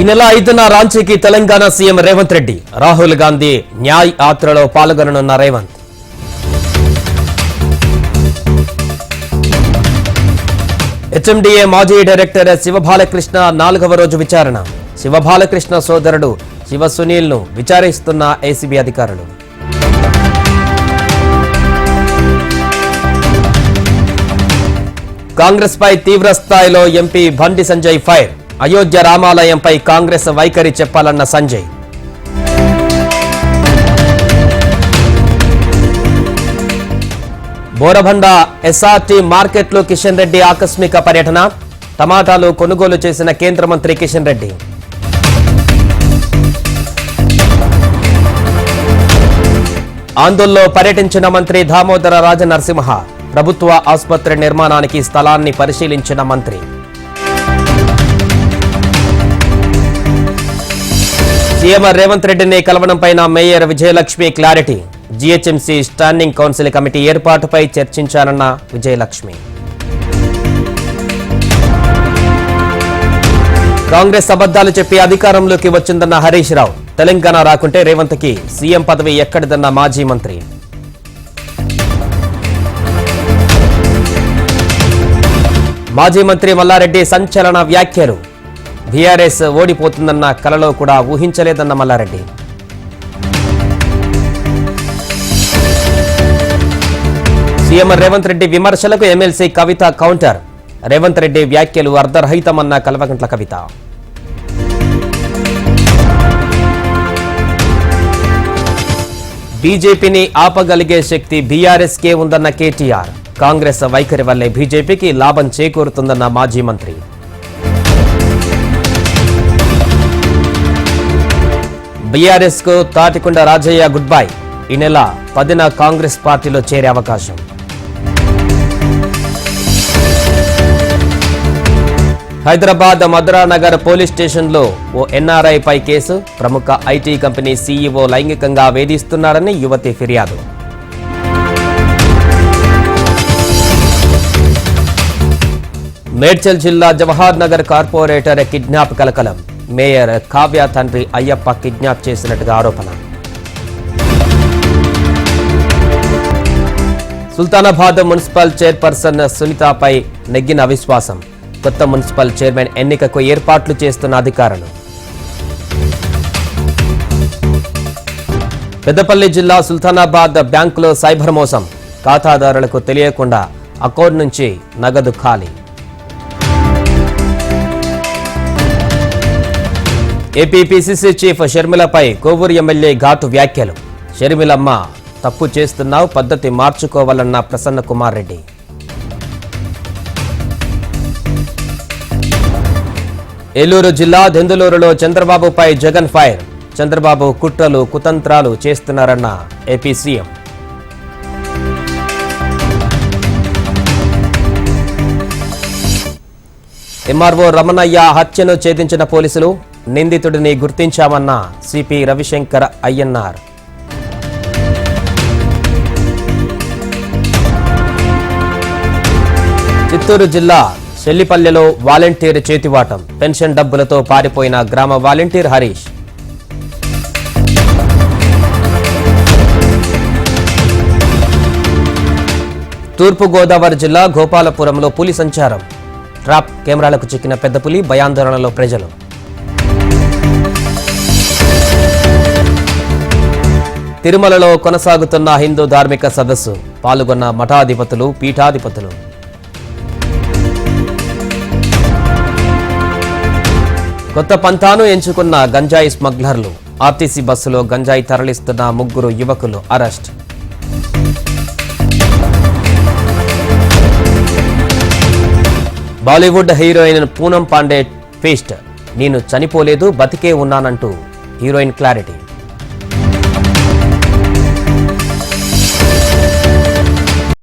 ఈ నెల 5న రాంచీకి తెలంగాణ సీఎం రేవంత్ రెడ్డి, రాహుల్ గాంధీ న్యాయ్ యాత్రలో పాల్గొననున్న రేవంత్. హెచ్ఎండిఏ మాజీ డైరెక్టర్ శివబాలకృష్ణ 4వ రోజు విచారణ. శివబాలకృష్ణ సోదరుడు శివ సునీల్ను విచారిస్తున్న ఏసీబీ అధికారులు. కాంగ్రెస్ పై తీవ్ర స్థాయిలో ఎంపీ బండి సంజయ్ ఫైర్. అయోధ్య రామాలయంపై కాంగ్రెస్ వైఖరి చెప్పాలన్న సంజయ్. బోరబండ ఎస్ఆర్టీ మార్కెట్లో కిషన్ రెడ్డి ఆకస్మిక పర్యటన. టమాటాలు కొనుగోలు చేసిన కేంద్ర మంత్రి కిషన్ రెడ్డి. ఆందోళనలో పర్యటించిన మంత్రి దామోదర రాజనరసింహ. ప్రభుత్వ ఆసుపత్రి నిర్మాణానికి స్థలాన్ని పరిశీలించిన మంత్రి. సీఎం రేవంత్ రెడ్డిని కలవడంపై mayor Vijayalakshmi clarity. GHMC standing council committee ఏర్పాటుపై చర్చించారన్న విజయలక్ష్మి. కాంగ్రెస్ అబద్దాలు చెప్పి అధికారంలోకి వచ్చిందన్న హరీష్ రావు. తెలంగాణ రాకుంటే రేవంత్కి సీఎం పదవి ఎక్కడిదన్న మాజీ మంత్రి. మాజీ మంత్రి మల్లారెడ్డి సంచలన వ్యాఖ్యలు. బీఆర్ఎస్ ఓడిపోతుందన్న కలలో కూడా ఊహించలేదన్న మల్లారెడ్డి. సీఎం రేవంత్ రెడ్డి విమర్శలకు ఎమ్మెల్సీ కవిత కౌంటర్. రేవంత్ రెడ్డి వ్యాఖ్యలు అర్ధరహితమన్న కల్వకుంట్ల కవిత. బీజేపీని ఆపగలిగే శక్తి బీఆర్ఎస్కే ఉందన్న కేటీఆర్. కాంగ్రెస్ వైఖరి వల్లే బీజేపీకి లాభం చేకూరుతుందన్న మాజీ మంత్రి. బీఆర్ఎస్ కు తాటికొండ రాజయ్య గుడ్ బై. ఈ నెల 10న కాంగ్రెస్ పార్టీలో చేరే అవకాశం. హైదరాబాద్ మధురానగర్ పోలీస్ స్టేషన్లో ఓ ఎన్ఆర్ఐ పై కేసు. ప్రముఖ ఐటీ కంపెనీ సీఈఓ లైంగికంగా వేధిస్తున్నారని యువతి ఫిర్యాదు. మేడ్చల్ జిల్లా జవహర్ నగర్ కార్పొరేటర్ కిడ్నాప్ కలకలం. మేయర్ కావ్య తండ్రి అయ్యప్ప కిడ్నాప్ చేసినట్టుగా ఆరోపణ. సుల్తానాబాద్ మున్సిపల్ చైర్పర్సన్ సునీతపై నెగ్గిన అవిశ్వాసం. కొత్త మున్సిపల్ చైర్మన్ ఎన్నికకు ఏర్పాట్లు చేస్తున్న అధికారులు. పెద్దపల్లి జిల్లా సుల్తానాబాద్ బ్యాంకులో సైబర్ మోసం. ఖాతాదారులకు తెలియకుండా అకౌంట్ నుంచి నగదు ఖాళీ. ఏపీ పీసీసీ చీఫ్ షర్మిలపై కోవూరు ఎమ్మెల్యే ఘాటు వ్యాఖ్యలు. షర్మిలమ్మ తప్పు చేస్తున్నావు, పద్ధతి మార్చుకోవాలన్న ప్రసన్న కుమార్ రెడ్డి. ఏలూరు జిల్లా దెందులూరులో చంద్రబాబుపై జగన్ ఫైర్. చంద్రబాబు కుట్రలు కుతంత్రాలు చేస్తున్నారన్న ఏపీ సీఎం. ఎంఆర్ఓ రమణయ్య హత్యను ఛేదించిన పోలీసులు. నిందితుడిని గుర్తించామన్న సిపి రవిశంకర్ అయ్యన్నార్. చిత్తూరు జిల్లా చెల్లిపల్లెలో వాలంటీర్ చేతివాటం. పెన్షన్ డబ్బులతో పారిపోయిన గ్రామ వాలంటీర్ హరీష్. తూర్పుగోదావరి జిల్లా గోపాలపురంలో పులి సంచారం. ట్రాప్ కెమెరాలకు చిక్కిన పెద్ద పులి, భయాందోళనలో ప్రజలు. తిరుమలలో కొనసాగుతున్న హిందూ ధార్మిక సదస్సు. పాల్గొన్న మఠాధిపతులు, పీఠాధిపతులు. కొత్త పంథాను ఎంచుకున్న గంజాయి స్మగ్లర్లు. ఆర్టీసీ బస్సులో గంజాయి తరలిస్తున్న 3 యువకులు arrest. Bollywood heroine Poonam Pandey feast. నేను చనిపోలేదు, బతికే ఉన్నానంటూ హీరోయిన్ క్లారిటీ.